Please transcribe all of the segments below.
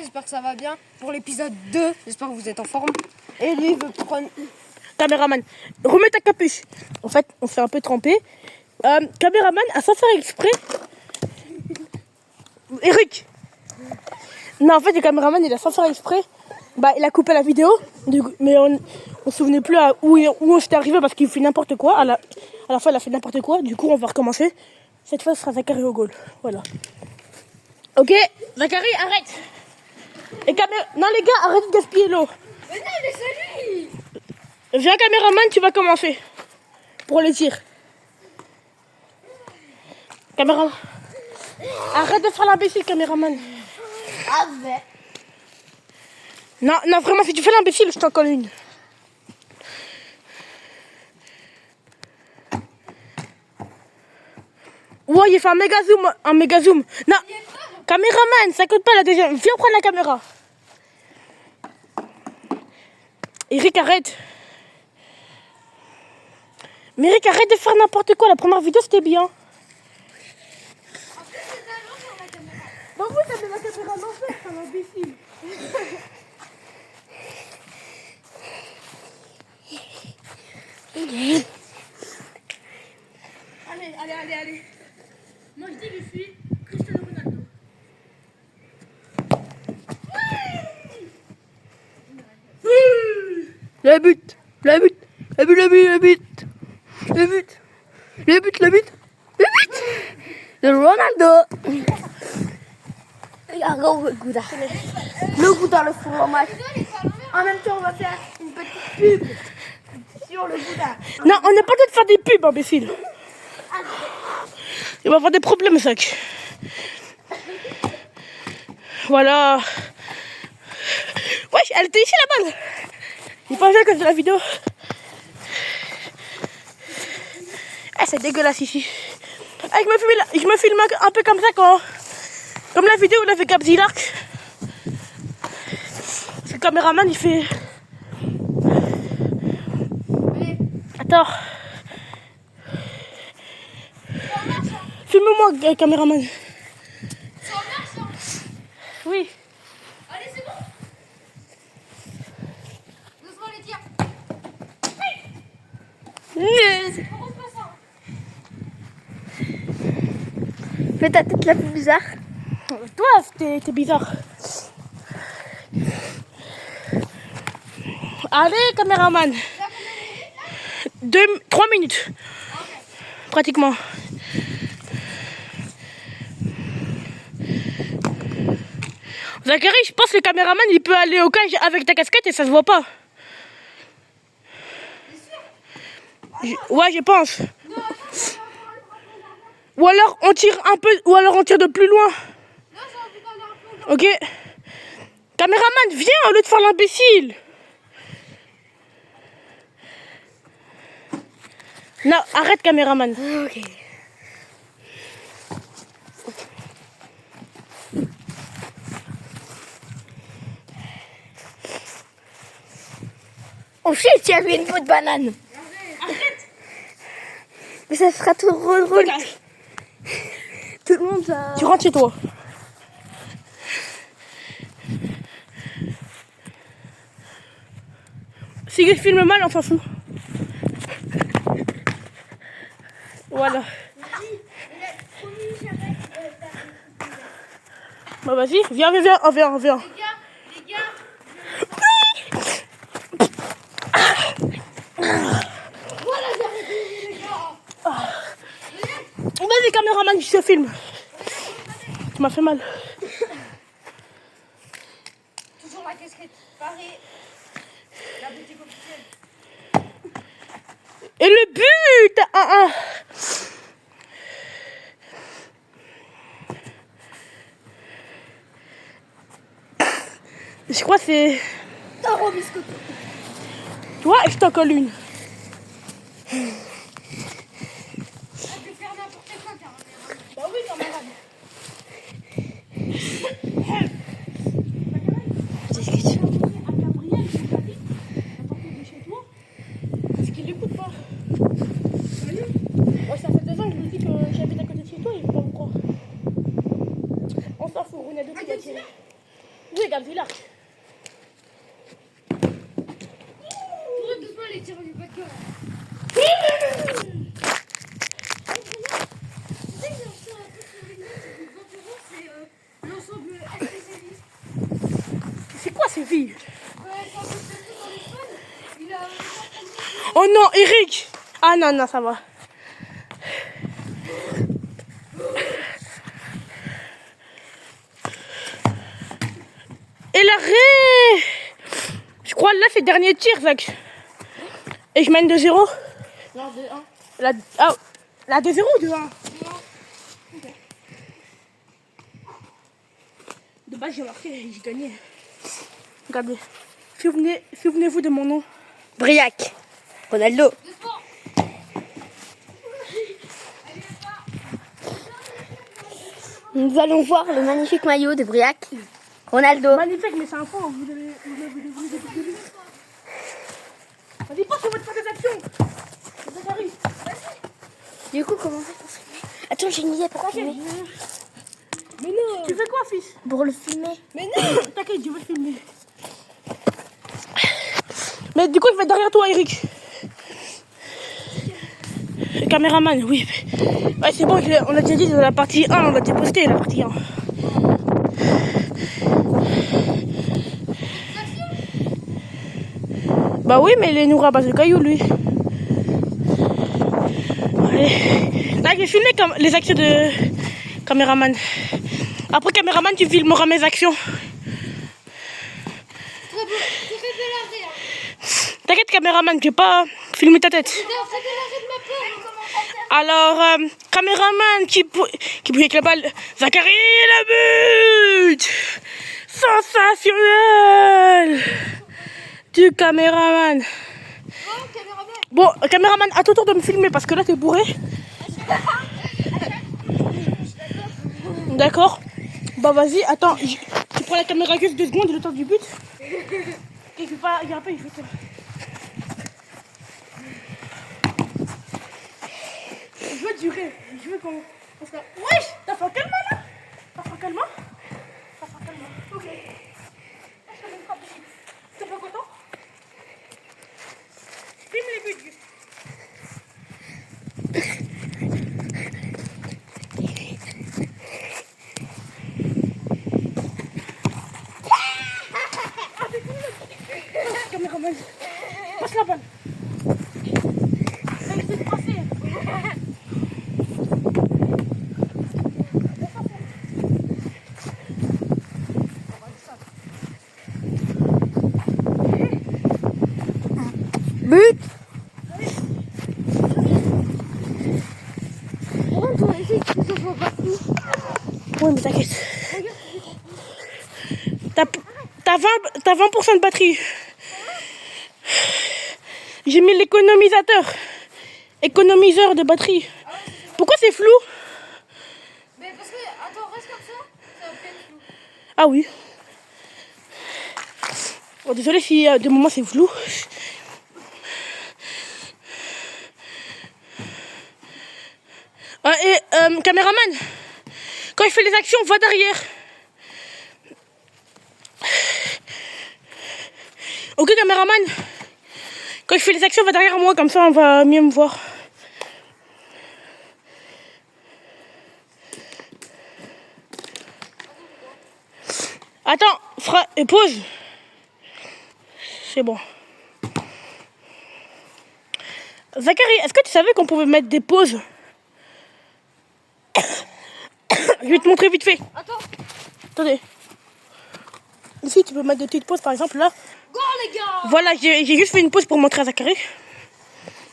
j'espère que ça va bien. Pour l'épisode 2, j'espère que vous êtes en forme. Et lui veut prendre... Caméraman, remets ta capuche. En fait, on s'est un peu trempé. Caméraman, à sans faire exprès. Eric. Non, en fait, le caméraman, il a sans faire exprès. Bah, il a coupé la vidéo. Mais on se souvenait plus à où on s'était arrivé parce qu'il fait n'importe quoi. À la fin, il a fait n'importe quoi. Du coup, on va recommencer. Cette fois, ce sera Zachary au goal. Voilà. Ok, Zachary, arrête. Et non, les gars, arrêtez de gaspiller l'eau. Mais non, laissez lui. Viens, caméraman, tu vas commencer. Pour les tirs. Caméraman. Arrête de faire l'imbécile, caméraman. Avec. Non, vraiment, si tu fais l'imbécile, je t'en colle une. Ouais, il fait un méga zoom. Non, caméraman, ça coûte pas la deuxième. Viens prendre la caméra. Eric, arrête. Mais Eric, arrête de faire n'importe quoi. La première vidéo, c'était bien. Bah oui, t'as mis la caméra en enfer, c'est un imbécile. Allez. Moi, je dis que je suis Cristiano Ronaldo. Le but. De Ronaldo. Regarde le Gouda. Le Gouda, le fromage. En même temps, on va faire une petite pub sur le Gouda. Non, on n'est pas en train de faire des pubs, imbécile. Il va avoir des problèmes, Zach. Voilà. Wesh, elle était ici, la balle. Il pas vu à cause de la vidéo. Ah, c'est dégueulasse ici. Ah, je me filme un peu comme ça comme la vidéo où il a fait Cap Zilark. Le caméraman, il fait... Attends. Filme-moi, caméraman. Oui. Allez, c'est bon. Doucement les tirs. Fais ta tête la plus bizarre. Toi, t'es bizarre. Allez, caméraman. 3 minutes. Pratiquement. Zachary, je pense que le caméraman, il peut aller au cage avec ta casquette et ça se voit pas. Ouais, je pense. Ou alors on tire un peu, ou alors on tire de plus loin. Ok. Caméraman, viens au lieu de faire l'imbécile. Non, arrête, caméraman. Ok. Oh shit, il y avait une peau de banane. Arrête. Mais ça sera trop drôle. Tout le monde va... Tu rentres chez toi. Si je filme mal, on s'en fout. Voilà. Bah vas-y, viens. Les gars. Voilà, j'ai arrêté, les gars. Vas-y, caméraman, je te filme. Tu m'as fait mal. Toujours la casquette. Pareil. La boutique officielle. Et le but 1-1. Je crois que c'est... Taro biscotte. Toi, je t'en colle une. Je vais faire n'importe quoi, caméra. Bah oui, caméraman. Qu'est-ce que tu veux? Parce qu'il l'écoute pas. Moi, ça fait 2 ans que je lui dis que j'habite à côté de chez toi, il veut pas me croire. On s'en fout, Ronaldo qui va tirer. Oui, regarde, c'est l'arc. Pour doucement les tirs du bateau. L'ensemble C'est quoi ces filles? quand on fait tout dans les fans, il a Oh non, Eric! Ah non, non, ça va. Et l'arrêt! Je crois là c'est le dernier tir, Zach. Et je mène 2-0. Non, 2-1. La 2-0 ou 2-1? De base j'ai marqué, j'ai gagné. Regardez. Souvenez-vous de mon nom. Briac. Ronaldo. Nous allons voir le magnifique maillot de Briac. Ronaldo. Magnifique, mais c'est un fond. Vous devez. Vas-y, passe sur votre phase d'action. Zachary. Du coup, comment on fait pour filmer? Attends, j'ai une idée pour filmer. Mais non. Tu fais quoi, fils? Pour le filmer. Mais non. T'inquiète, je vais filmer. Mais du coup, il va être derrière toi, Eric. Le caméraman, oui. Ouais, c'est bon, on l'a déjà dit dans la partie 1, on l'a déjà posté la partie 1. Bah oui, mais il est nourri à base de cailloux, lui. Allez. Là, je vais filmer les actions de caméraman. Après, caméraman, tu filmeras mes actions. T'inquiète, caméraman, je vais pas filmer ta tête. Alors, caméraman qui bouge avec la balle. Zachary, le but sensationnel du caméraman. Bon, caméraman, à ton tour de me filmer parce que là, t'es bourré. D'accord. Bah, vas-y, attends. Tu prends la caméra juste 2 secondes, le temps du but. Et je vais pas... Il rappelle, je vais te... Je veux durer. Je veux qu'on... Wesh, t'as fait un calme là? T'as fait un calme? T'as fait un calme. Ok. Est-ce que je me frappe ici? T'es pas content? Filme les buts juste. Caméraman, passe la balle. Essaye de passer. But. Pourquoi tu essaies que ça soit partout? Ouais, mais t'inquiète. T'as 20% de batterie. J'ai mis économiseur de batterie. Pourquoi c'est flou? Mais parce que, attends, reste comme ça va être flou. Ah oui. Bon, désolé si de moment c'est flou. Caméraman, quand il fait les actions, va derrière. Ok, caméraman, quand je fais les actions, va derrière moi, comme ça on va mieux me voir. Attends, et pause. C'est bon. Zachary, est-ce que tu savais qu'on pouvait mettre des pauses? Je vais te montrer vite fait. Attends. Attendez. Ici, tu peux mettre des petites pauses, par exemple, là. Go les gars. Voilà, j'ai juste fait une pause pour montrer à Zachary.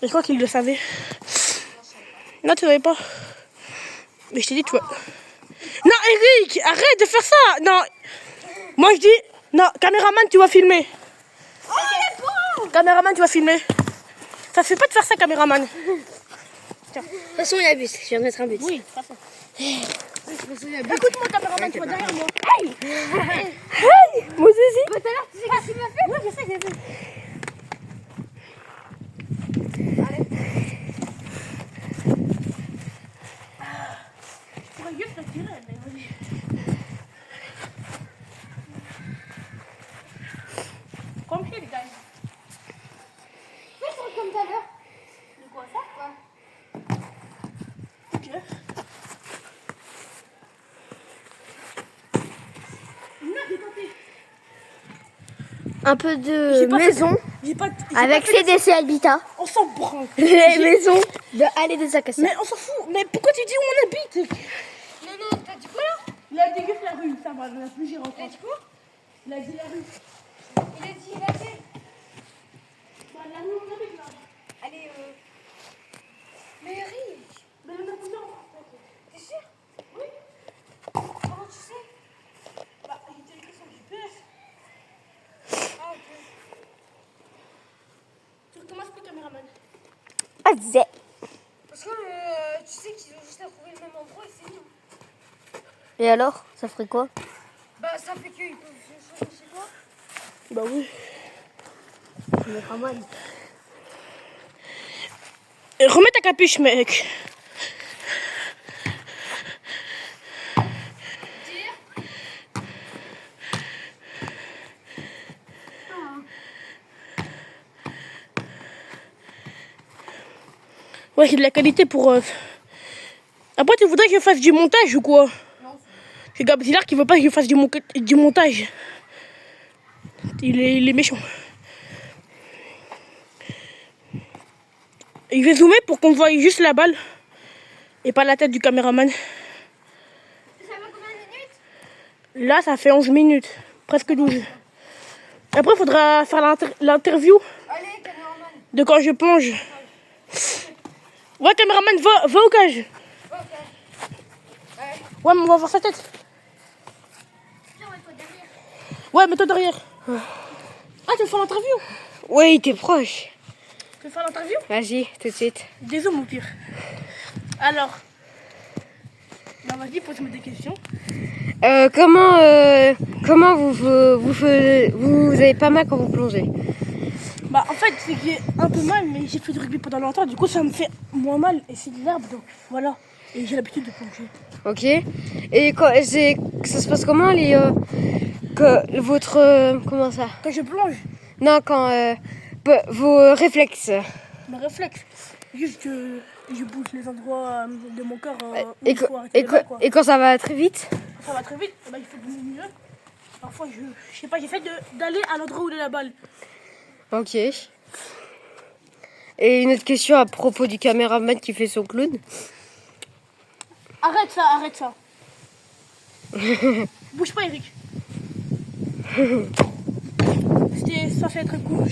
Je crois qu'il le savait. Non, tu savais pas. Mais je t'ai dit, tu vois. Non, Eric, arrête de faire ça. Non. Moi, je dis, non, caméraman, tu vas filmer. Caméraman, tu vas filmer. Ça se fait pas de faire ça, caméraman. De toute façon, il y a but. Je vais mettre un but. Oui, de toute façon. Écoute-moi, caméraman, tu vas derrière moi. Hey, hey, moi aussi. Tout à l'heure, tu sais qu'est-ce qu'il m'a fait? Oui, je sais, j'ai vu. Je pourrais juste la tirer, mais vas-y. un peu de maison J'ai pas, avec CDC Habitat. On s'en branle. Les maisons de Allée des Acacias. Mais on s'en fout. Mais pourquoi tu dis où on habite? Non, t'as dit quoi là? Il a dit juste la rue, ça va, on a plus géré encore. Il a dit quoi? Il a dit la rue. Il a dit la tête. Bah, la rue, on habite là. Allez, mais Eric, Mais on a plusieurs. t'es sûr? Oui. Comment tu sais? Bah, il était écrit sur le GPS. Ah, ok. Tu recommences plus, caméraman. Parce que tu sais qu'ils ont juste à trouver le même endroit et c'est bon. Et alors, ça ferait quoi? Bah, ça fait qu'ils peuvent se changer chez toi. Bah oui. Caméraman. Remets ta capuche, mec. Ouais, j'ai de la qualité pour... Après, tu voudrais que je fasse du montage ou quoi? Non. C'est Gabzillard qui veut pas que je fasse du montage. Il est méchant. Et je vais zoomer pour qu'on voie juste la balle. Et pas la tête du caméraman. Ça va combien de minutes? Là, ça fait 11 minutes. Presque 12. Après, il faudra faire l'interview Allez, caméraman. de quand je plonge. Ouais, caméraman, va au cage. Ok. Ouais, mais on va voir sa tête. Ouais, mets-toi derrière. Ah, tu veux faire l'interview? Oui, t'es proche. Tu veux faire l'interview? Vas-y, tout de suite. Des hommes au pire. Alors. Bah vas-y, pose-moi des questions. Comment vous avez pas mal quand vous plongez? Bah en fait, c'est que j'ai un peu mal, mais j'ai fait du rugby pendant longtemps. Du coup, ça me fait moins mal. Et c'est de l'herbe, donc voilà. Et j'ai l'habitude de plonger. Ok. Et ça se passe comment comment ça? Quand je plonge, Non, vos réflexes. mes réflexes, juste que je bouge les endroits de mon corps où Et, il que- faut arrêter et, les que- balles, quoi. et quand ça va très vite? Ça va très vite, bah, il faut bouger mieux. Parfois, je sais pas, j'essaie d'aller à l'endroit où est la balle. Ok. Et une autre question à propos du caméraman qui fait son clown. Arrête ça, arrête ça. Bouge pas, Eric. C'était censé être court.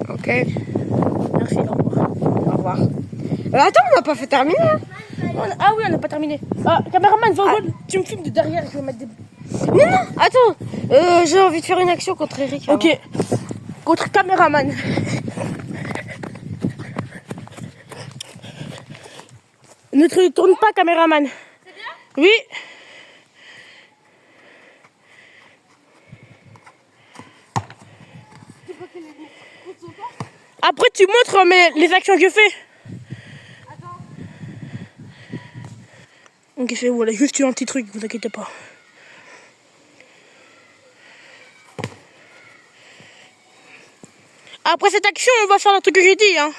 Ok. Merci, au revoir. Au revoir. Attends, on n'a pas fait terminer. Hein. Ah oui, on n'a pas terminé. Ah, caméraman, va au goal. Tu me filmes de derrière, je vais mettre des... Non, attends. J'ai envie de faire une action contre Eric. Ok. Contre caméraman. Ne te tourne pas, caméraman. C'est bien? Oui. Tu peux qu'il ait son corps? Après, tu montres les actions que je fais. Attends. Ok, c'est voilà, juste un petit truc, vous inquiétez pas. Après cette action, on va faire le truc que j'ai dit, hein.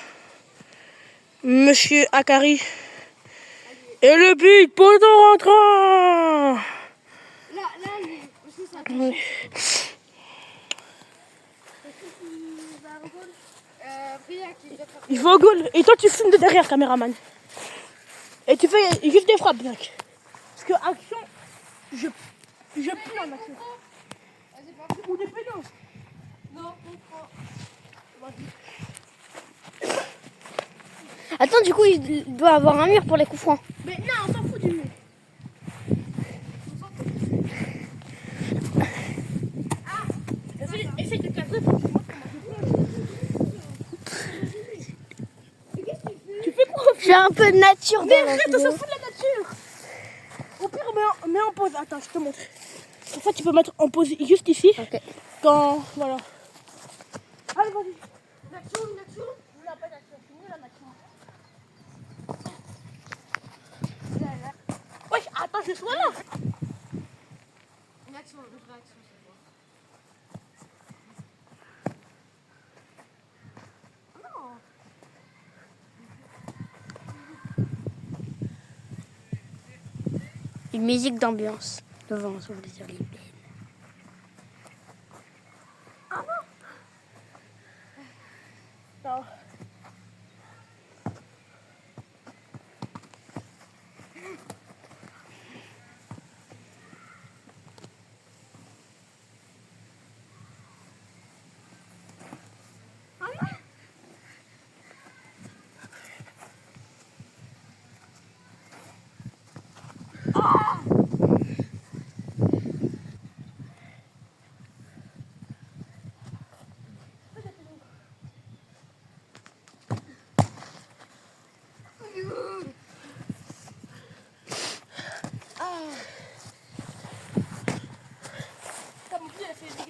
Monsieur Akari. Et le but, poteau rentrant. Là, il est aussi ça. Oui. Ria qui vient faire. Il faut au goal. Et toi, tu filmes de derrière, caméraman. Et tu fais juste des frappes, mec. Parce que action, je plie en action. Vas-y, parti. Ou des pénaux. Non, pourquoi? Attends, du coup, il doit avoir un mur pour les coups francs. Mais non, on s'en fout du mur. Essaye de cadrer pour que tu vois comment je plonge. Tu fais quoi? J'ai un peu de nature Mais dans la arrête, on vidéo. s'en fout de la nature. Au pire, mets en pause. Attends, je te montre. En fait, tu peux mettre en pause juste ici. Ok. Quand, voilà. Allez, vas-y. Une action, une action. On n'a pas d'action, c'est nul la nature. Wesh, attends, je sois là. Une action, une vraie action, c'est quoi? Une musique d'ambiance. Le vent souffle sur les plaines. Ah non.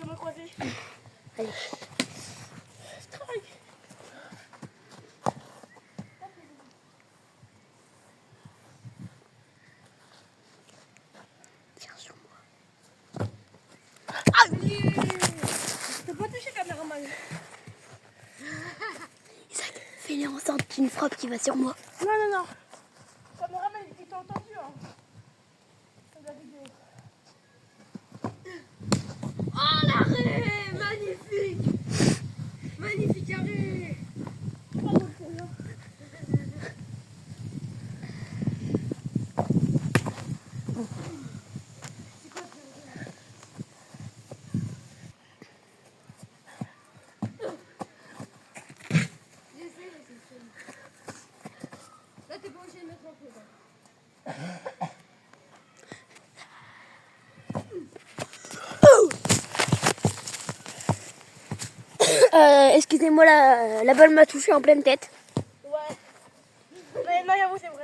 je vais me croiser. Allez. Strike. Tiens sur moi. T'as pas touché, caméraman. Isaac, fais-le en sorte d'une frappe qui va sur moi. Non, non, non. Caméraman, il t'a entendu. Hein. C'est la vidéo. Oh l'arrêt, magnifique. Magnifique arrêt. Là t'es pas obligé de mettre un peu. Excusez-moi, la balle m'a touché en pleine tête. Ouais. Mais non, j'avoue, c'est vrai.